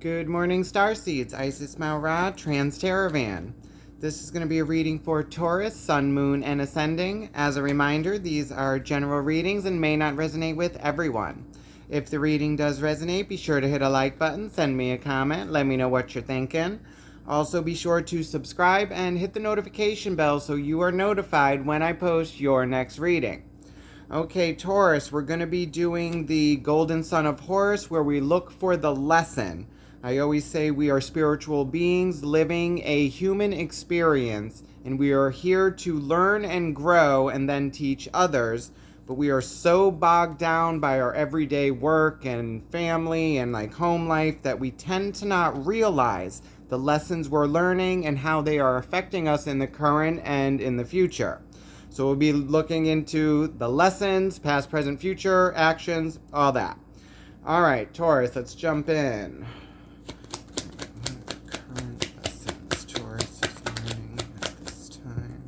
Good morning, Starseeds. Isis Maura, Trans-Teravan. This is going to be a reading for Taurus, Sun, Moon, and Ascending. As a reminder, these are general readings and may not resonate with everyone. If the reading does resonate, be sure to hit a like button, send me a comment, let me know what you're thinking. Also, be sure to subscribe and hit the notification bell so you are notified when I post your next reading. Okay, Taurus, we're going to be doing the Golden Sun of Horus, where we look for the lesson. I always say we are spiritual beings living a human experience, and we are here to learn and grow and then teach others. But we are so bogged down by our everyday work and family and home life that we tend to not realize the lessons we're learning and how they are affecting us in the current and in the future. So we'll be looking into the lessons, past, present, future, actions, all that. All right, Taurus, let's jump in. Current lessons Taurus is learning at this time.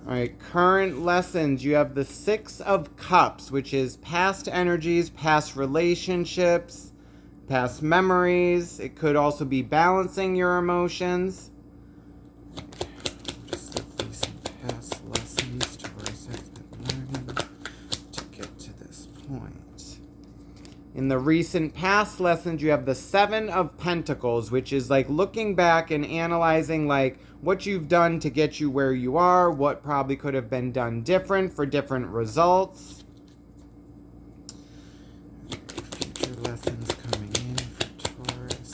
All right, current lessons. You have the Six of Cups, which is past energies, past relationships, past memories. It could also be balancing your emotions. In the recent past lessons, you have the Seven of Pentacles, which is looking back and analyzing what you've done to get you where you are, what probably could have been done different for different results. Future lessons coming in for Taurus.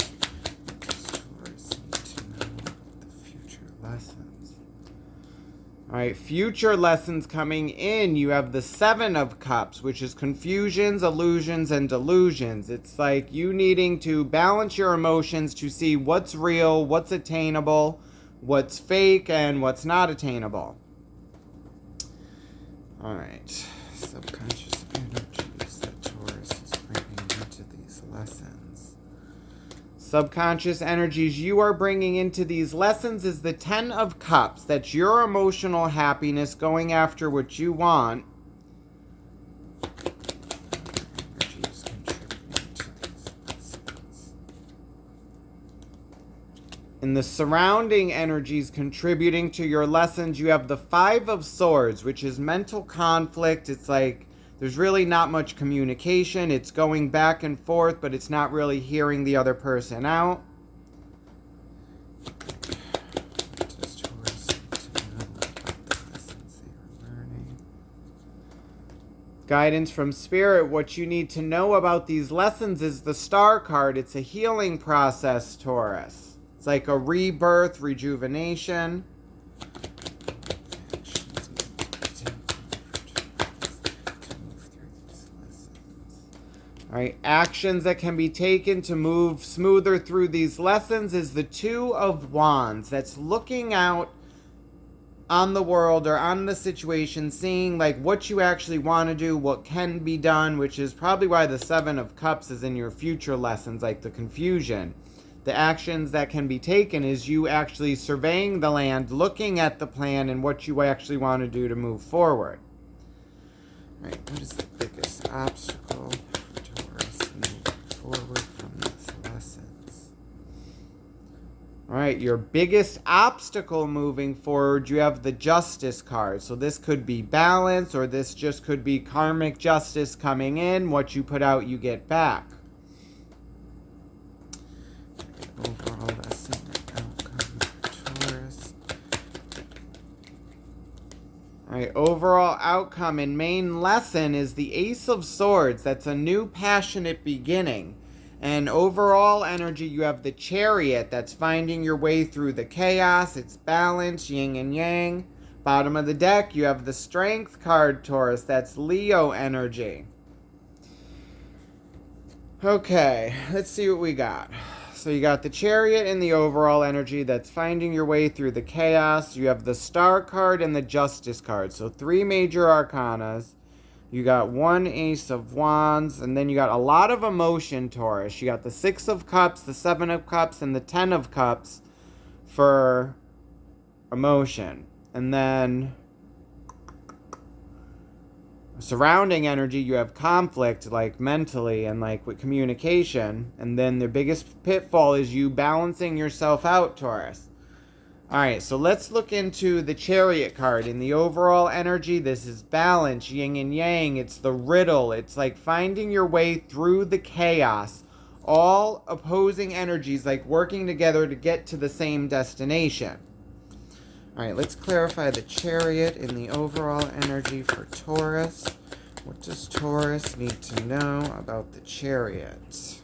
What does Taurus need to know about the future lessons? All right, future lessons coming in. You have the Seven of Cups, which is confusions, illusions, and delusions. It's you needing to balance your emotions to see what's real, what's attainable, what's fake, and what's not attainable. All right, subconscious energies that Taurus is bringing into these lessons. Subconscious energies you are bringing into these lessons is the Ten of Cups. That's your emotional happiness, going after what you want. Energies contributing to these lessons. In the surrounding energies contributing to your lessons, you have the Five of Swords, which is mental conflict. It's there's really not much communication. It's going back and forth, but it's not really hearing the other person out. What does Taurus need to know about the lessons they are learning? Guidance from Spirit. What you need to know about these lessons is the Star card. It's a healing process, Taurus. It's like a rebirth, rejuvenation. All right, actions that can be taken to move smoother through these lessons is the Two of Wands. That's looking out on the world or on the situation, seeing what you actually want to do, what can be done, which is probably why the Seven of Cups is in your future lessons, the confusion. The actions that can be taken is you actually surveying the land, looking at the plan and what you actually want to do to move forward. All right, what is the biggest obstacle forward from these lessons? All right, your biggest obstacle moving forward, you have the Justice card. So this could be balance, or this just could be karmic justice coming in. What you put out, you get back. Overall lesson outcome for Taurus. All right, overall outcome and main lesson is the Ace of Swords. That's a new passionate beginning. And overall energy, you have the Chariot. That's finding your way through the chaos. It's balance, yin and yang. Bottom of the deck, you have the Strength card, Taurus. That's Leo energy. Okay, let's see what we got. So you got the Chariot and the overall energy that's finding your way through the chaos. You have the Star card and the Justice card. So 3 major arcanas. You got 1 Ace of Wands, and then you got a lot of emotion, Taurus. You got the Six of Cups, the Seven of Cups, and the 10 of Cups for emotion. And then surrounding energy, you have conflict, like mentally and like with communication. And then the biggest pitfall is you balancing yourself out, Taurus. All right, so let's look into the Chariot card. In the overall energy, this is balance, yin and yang. It's the riddle. It's like finding your way through the chaos. All opposing energies like working together to get to the same destination. All right, let's clarify the Chariot in the overall energy for Taurus. What does Taurus need to know about the Chariot?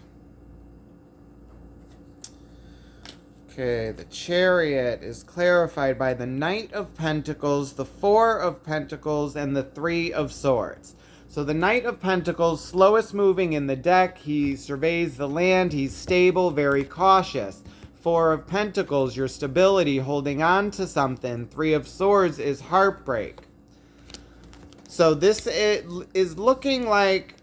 Okay, the Chariot is clarified by the Knight of Pentacles, the Four of Pentacles, and the Three of Swords. So the Knight of Pentacles, slowest moving in the deck. He surveys the land. He's stable, very cautious. Four of Pentacles, your stability, holding on to something. Three of Swords is heartbreak. So this is looking like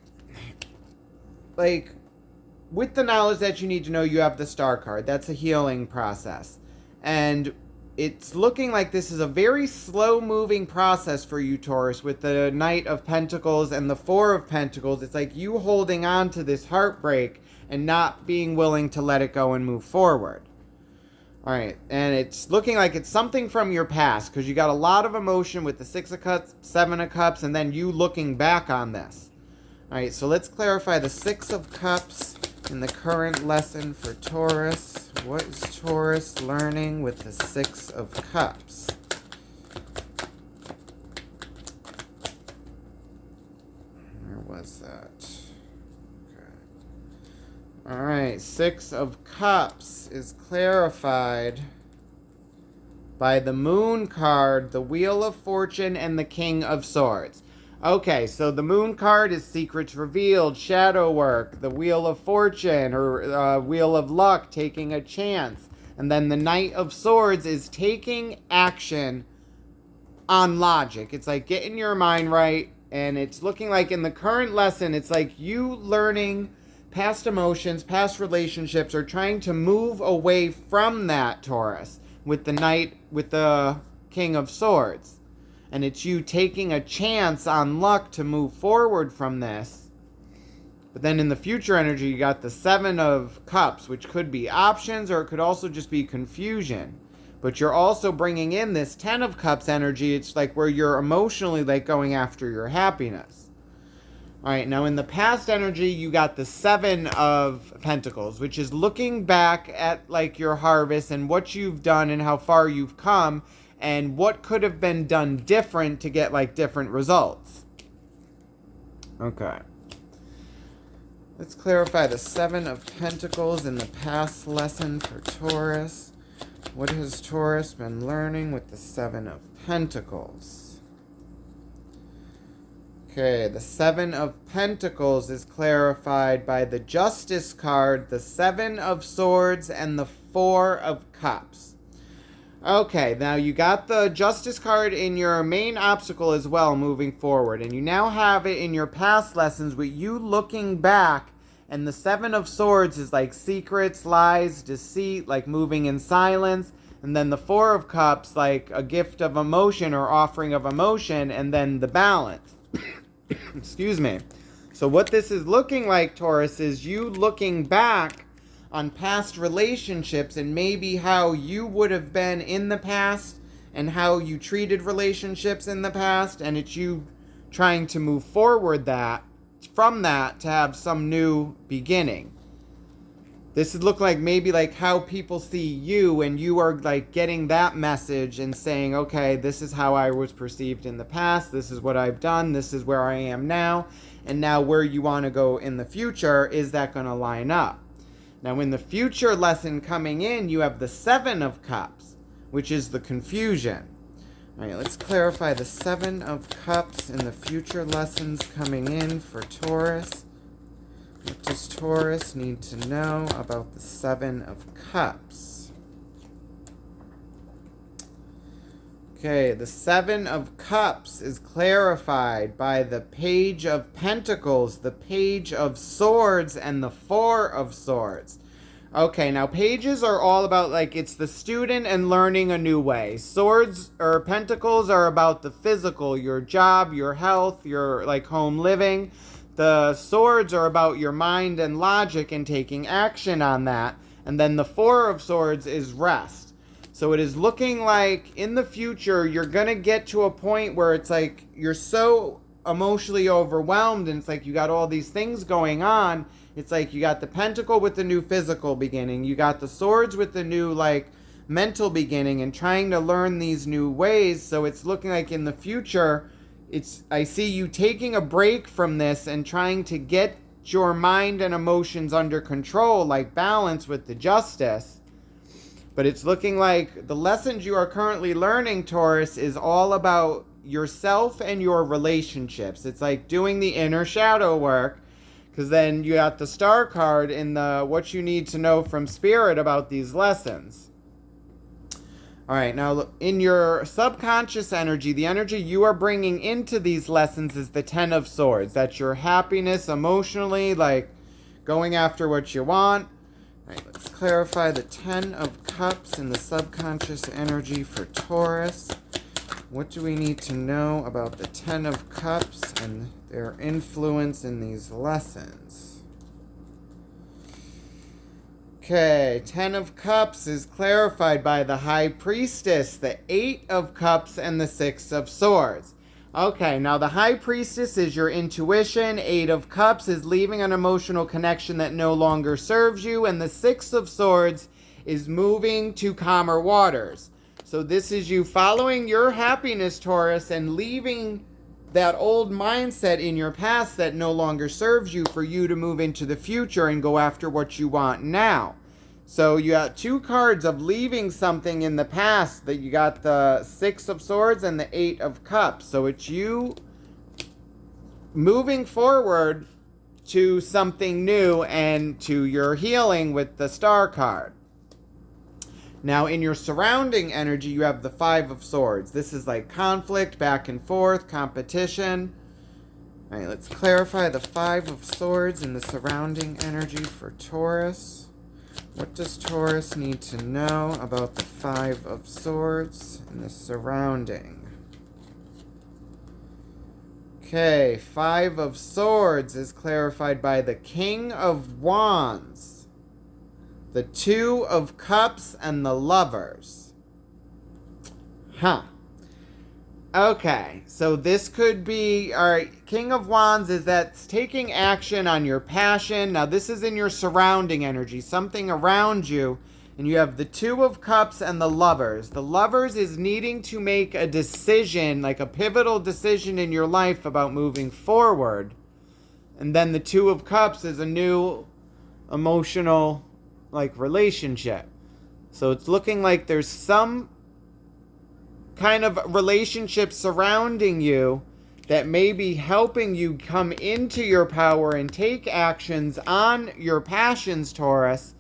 with the knowledge that you need to know, you have the Star card. That's a healing process. And it's looking like this is a very slow-moving process for you, Taurus, with the Knight of Pentacles and the Four of Pentacles. It's like you holding on to this heartbreak and not being willing to let it go and move forward. All right, and it's looking like it's something from your past, because you got a lot of emotion with the Six of Cups, Seven of Cups, and then you looking back on this. All right, so let's clarify the Six of Cups in the current lesson for Taurus. What is Taurus learning with the Six of Cups? Where was that? Okay. All right, Six of Cups is clarified by the Moon card, the Wheel of Fortune, and the King of Swords. Okay, so the Moon card is secrets revealed, shadow work, the Wheel of Fortune, or Wheel of Luck, taking a chance. And then the Knight of Swords is taking action on logic. It's like getting your mind right, and it's looking like in the current lesson, it's like you learning past emotions, past relationships, or trying to move away from that, Taurus, with the Knight, with the King of Swords. And it's you taking a chance on luck to move forward from this. But then in the future energy, you got the Seven of Cups, which could be options, or it could also just be confusion. But you're also bringing in this Ten of Cups energy. It's like where you're emotionally like going after your happiness. All right, now in the past energy, you got the Seven of Pentacles, which is looking back at like your harvest and what you've done and how far you've come, and what could have been done different to get like different results. Okay. Let's clarify the Seven of Pentacles in the past lesson for Taurus. What has Taurus been learning with the Seven of Pentacles? Okay, the Seven of Pentacles is clarified by the Justice card, the Seven of Swords, and the Four of Cups. Okay, now you got the Justice card in your main obstacle as well moving forward. And you now have it in your past lessons with you looking back. And the Seven of Swords is like secrets, lies, deceit, like moving in silence. And then the Four of Cups, like a gift of emotion or offering of emotion. And then the balance. Excuse me. So what this is looking like, Taurus, is you looking back on past relationships and maybe how you would have been in the past and how you treated relationships in the past, and it's you trying to move forward from that to have some new beginning. This would look like maybe like how people see you, and you are like getting that message and saying, okay, this is how I was perceived in the past, this is what I've done, this is where I am now, and now where you want to go in the future, is that going to line up? Now, in the future lesson coming in, you have the Seven of Cups, which is the confusion. All right, let's clarify the Seven of Cups in the future lessons coming in for Taurus. What does Taurus need to know about the Seven of Cups? Okay, the Seven of Cups is clarified by the Page of Pentacles, the Page of Swords, and the Four of Swords. Okay, now pages are all about, like, it's the student and learning a new way. Swords or pentacles are about the physical, your job, your health, your, like, home living. The swords are about your mind and logic and taking action on that. And then the Four of Swords is rest. So it is looking like in the future you're going to get to a point where it's like you're so emotionally overwhelmed and it's like you got all these things going on. It's like you got the pentacle with the new physical beginning. You got the swords with the new, like, mental beginning and trying to learn these new ways. So it's looking like in the future, I see you taking a break from this and trying to get your mind and emotions under control, like balance with the Justice. But it's looking like the lessons you are currently learning, Taurus, is all about yourself and your relationships. It's like doing the inner shadow work. Because then you got the Star card in the what you need to know from Spirit about these lessons. All right, now in your subconscious energy, the energy you are bringing into these lessons is the Ten of Swords. That's your happiness emotionally, like going after what you want. All right, let's clarify the Ten of Cups in the subconscious energy for Taurus. What do we need to know about the Ten of Cups and their influence in these lessons? Okay, Ten of Cups is clarified by the High Priestess, the Eight of Cups, and the Six of Swords. Okay, now the High Priestess is your intuition, Eight of Cups is leaving an emotional connection that no longer serves you, and the Six of Swords is moving to calmer waters. So this is you following your happiness, Taurus, and leaving that old mindset in your past that no longer serves you for you to move into the future and go after what you want now. So you got two cards of leaving something in the past. That you got the Six of Swords and the Eight of Cups. So it's you moving forward to something new and to your healing with the Star card. Now, in your surrounding energy, you have the Five of Swords. This is like conflict, back and forth, competition. All right, let's clarify the Five of Swords in the surrounding energy for Taurus. What does Taurus need to know about the Five of Swords in the surrounding? Okay, Five of Swords is clarified by the King of Wands, the Two of Cups, and the Lovers. Okay, so this could be, all right, King of Wands is that's taking action on your passion. Now this is in your surrounding energy, something around you, and you have the Two of Cups and the Lovers. The Lovers is needing to make a decision, like a pivotal decision in your life about moving forward. And then the Two of Cups is a new emotional, like, relationship. So it's looking like there's some kind of relationship surrounding you that may be helping you come into your power and take actions on your passions, Taurus.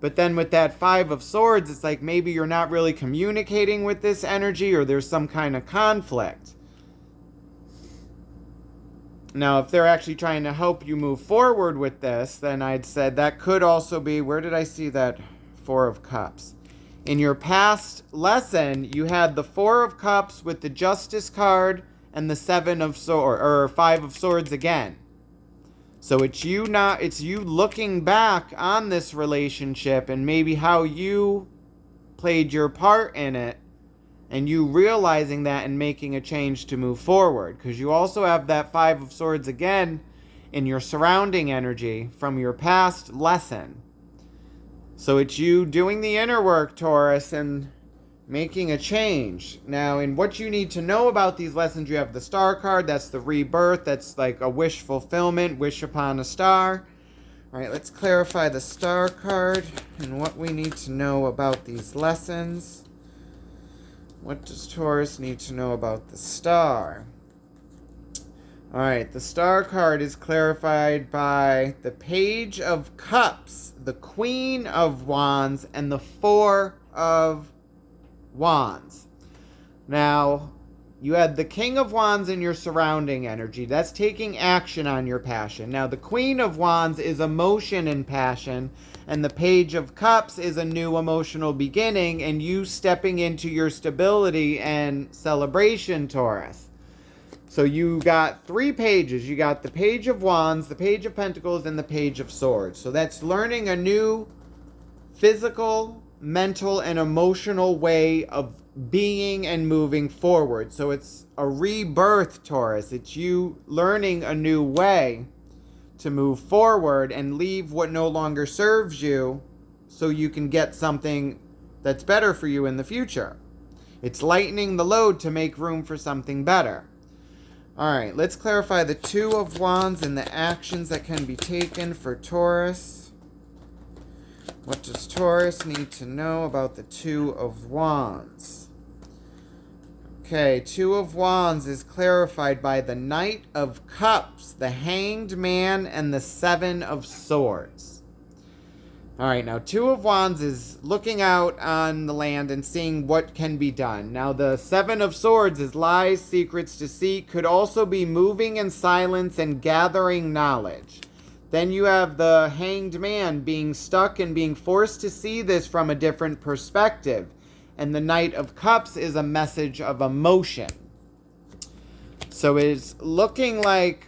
But then with that Five of Swords, it's like maybe you're not really communicating with this energy, or there's some kind of conflict. Now, if they're actually trying to help you move forward with this, then I'd said that could also be, where did I see that Four of Cups? In your past lesson, you had the Four of Cups with the Justice card and the Seven of Swords, or Five of Swords again. So it's you looking back on this relationship and maybe how you played your part in it, and you realizing that and making a change to move forward. Because you also have that Five of Swords again in your surrounding energy from your past lesson. So it's you doing the inner work, Taurus, and making a change. Now, in what you need to know about these lessons, you have the Star card. That's the rebirth. That's like a wish fulfillment, wish upon a star. All right, let's clarify the Star card and what we need to know about these lessons. What does Taurus need to know about the Star? All right, the Star card is clarified by the Page of Cups, the Queen of Wands, and the Four of Wands. Now, You had the King of Wands in your surrounding energy. That's taking action on your passion. Now, the Queen of Wands is emotion and passion, and the Page of Cups is a new emotional beginning and you stepping into your stability and celebration, Taurus. So you got 3 pages. You got the Page of Wands, the Page of Pentacles, and the Page of Swords. So that's learning a new physical, mental, and emotional way of being and moving forward. So it's a rebirth, Taurus. It's you learning a new way to move forward and leave what no longer serves you so you can get something that's better for you in the future. It's lightening the load to make room for something better. All right, let's clarify the Two of Wands and the actions that can be taken for Taurus. What does Taurus need to know about the Two of Wands? Okay, Two of Wands is clarified by the Knight of Cups, the Hanged Man, and the Seven of Swords. All right, now Two of Wands is looking out on the land and seeing what can be done. Now the Seven of Swords is lies, secrets, deceit, could also be moving in silence and gathering knowledge. Then you have the Hanged Man being stuck and being forced to see this from a different perspective. And the Knight of Cups is a message of emotion. So it's looking like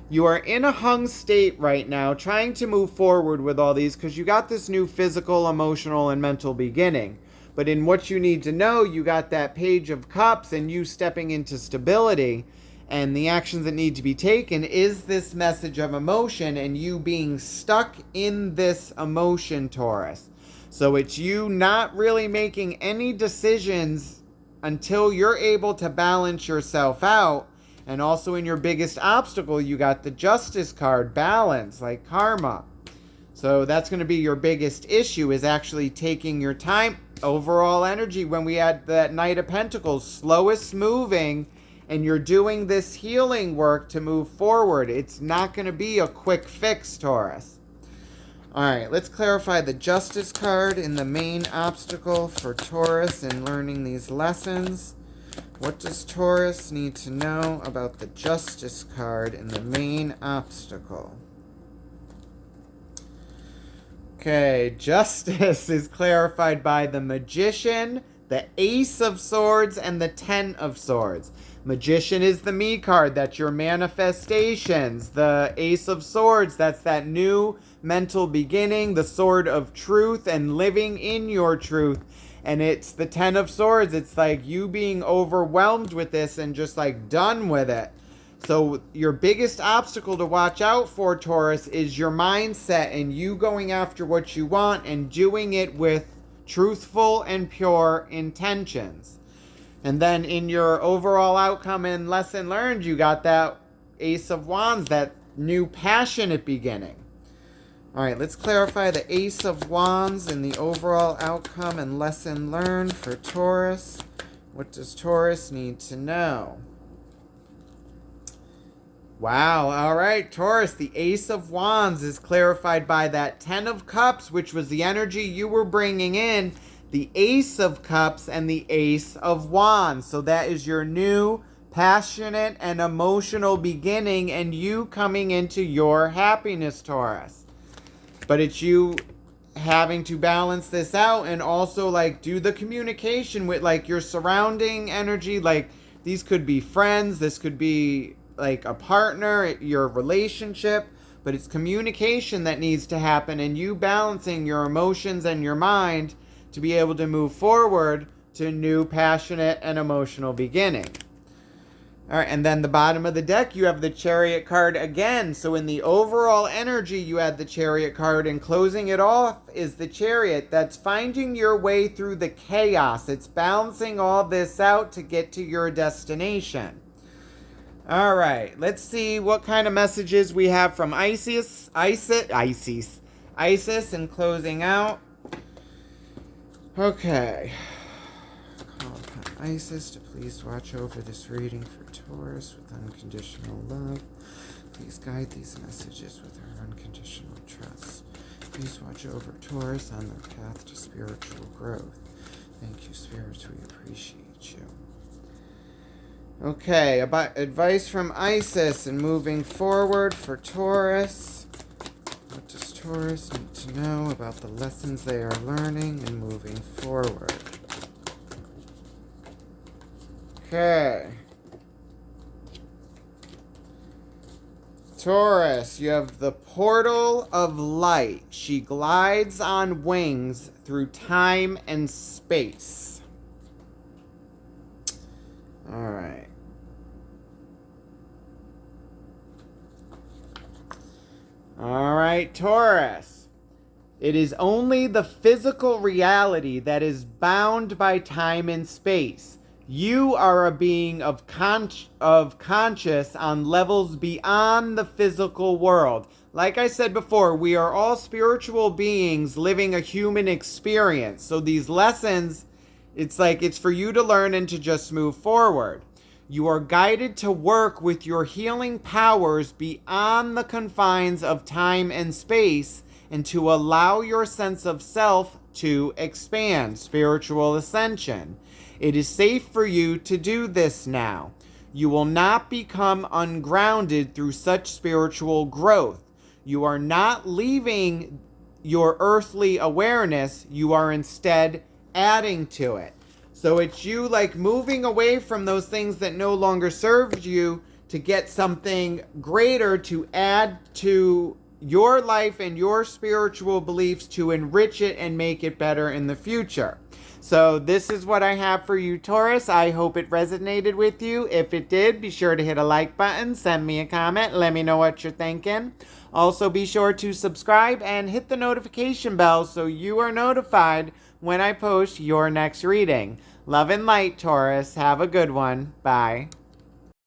you are in a hung state right now, trying to move forward with all these because you got this new physical, emotional, and mental beginning. But in what you need to know, you got that Page of Cups and you stepping into stability. And the actions that need to be taken is this message of emotion and you being stuck in this emotion, Taurus. So it's you not really making any decisions until you're able to balance yourself out. And also in your biggest obstacle, you got the Justice card, balance, like karma. So that's going to be your biggest issue, is actually taking your time. Overall energy, when we had that Knight of Pentacles, slowest moving, and you're doing this healing work to move forward. It's not going to be a quick fix, Taurus. All right, let's clarify the Justice card in the main obstacle for Taurus in learning these lessons. What does Taurus need to know about the Justice card in the main obstacle? Okay, Justice is clarified by the Magician, the Ace of Swords, and the Ten of Swords. Magician is the me card, that's your manifestations. The Ace of Swords, that's that new mental beginning, the sword of truth and living in your truth. And it's the Ten of Swords, it's like you being overwhelmed with this and just like done with it. So your biggest obstacle to watch out for, Taurus, is your mindset and you going after what you want and doing it with truthful and pure intentions. And then in your overall outcome and lesson learned, you got that Ace of Wands, that new passionate beginning. All right, let's clarify the Ace of Wands and the overall outcome and lesson learned for Taurus. What does Taurus need to know? Wow, all right, Taurus, the Ace of Wands is clarified by that Ten of Cups, which was the energy you were bringing in, the Ace of Cups, and the Ace of Wands. So that is your new passionate and emotional beginning and you coming into your happiness, Taurus. But it's you having to balance this out and also like do the communication with like your surrounding energy. Like these could be friends, this could be like a partner, your relationship, but it's communication that needs to happen and you balancing your emotions and your mind to be able to move forward to a new passionate and emotional beginning. All right, and then the bottom of the deck, you have the Chariot card again. So in the overall energy, you had the Chariot card, and closing it off is the Chariot. That's finding your way through the chaos. It's balancing all this out to get to your destination. All right, let's see what kind of messages we have from Isis, and closing out. Okay. Call upon Isis to please watch over this reading for Taurus with unconditional love. Please guide these messages with her unconditional trust. Please watch over Taurus on their path to spiritual growth. Thank you, spirits. We appreciate you. Okay, about advice from Isis and moving forward for Taurus. What does Taurus need to know about the lessons they are learning and moving forward? Okay. Taurus, you have the portal of light. She glides on wings through time and space. All right. All right, Taurus. It is only the physical reality that is bound by time and space. You are a being of conscious on levels beyond the physical world. Like I said before, we are all spiritual beings living a human experience. So these lessons, it's for you to learn and to just move forward. You are guided to work with your healing powers beyond the confines of time and space and to allow your sense of self to expand. Spiritual ascension. It is safe for you to do this now. You will not become ungrounded through such spiritual growth. You are not leaving your earthly awareness, you are instead adding to it. So it's you like moving away from those things that no longer served you to get something greater to add to your life and your spiritual beliefs to enrich it and make it better in the future. So this is what I have for you, Taurus. I hope it resonated with you. If it did, be sure to hit a like button, send me a comment, let me know what you're thinking. Also, be sure to subscribe and hit the notification bell so you are notified when I post your next reading. Love and light, Taurus. Have a good one. Bye.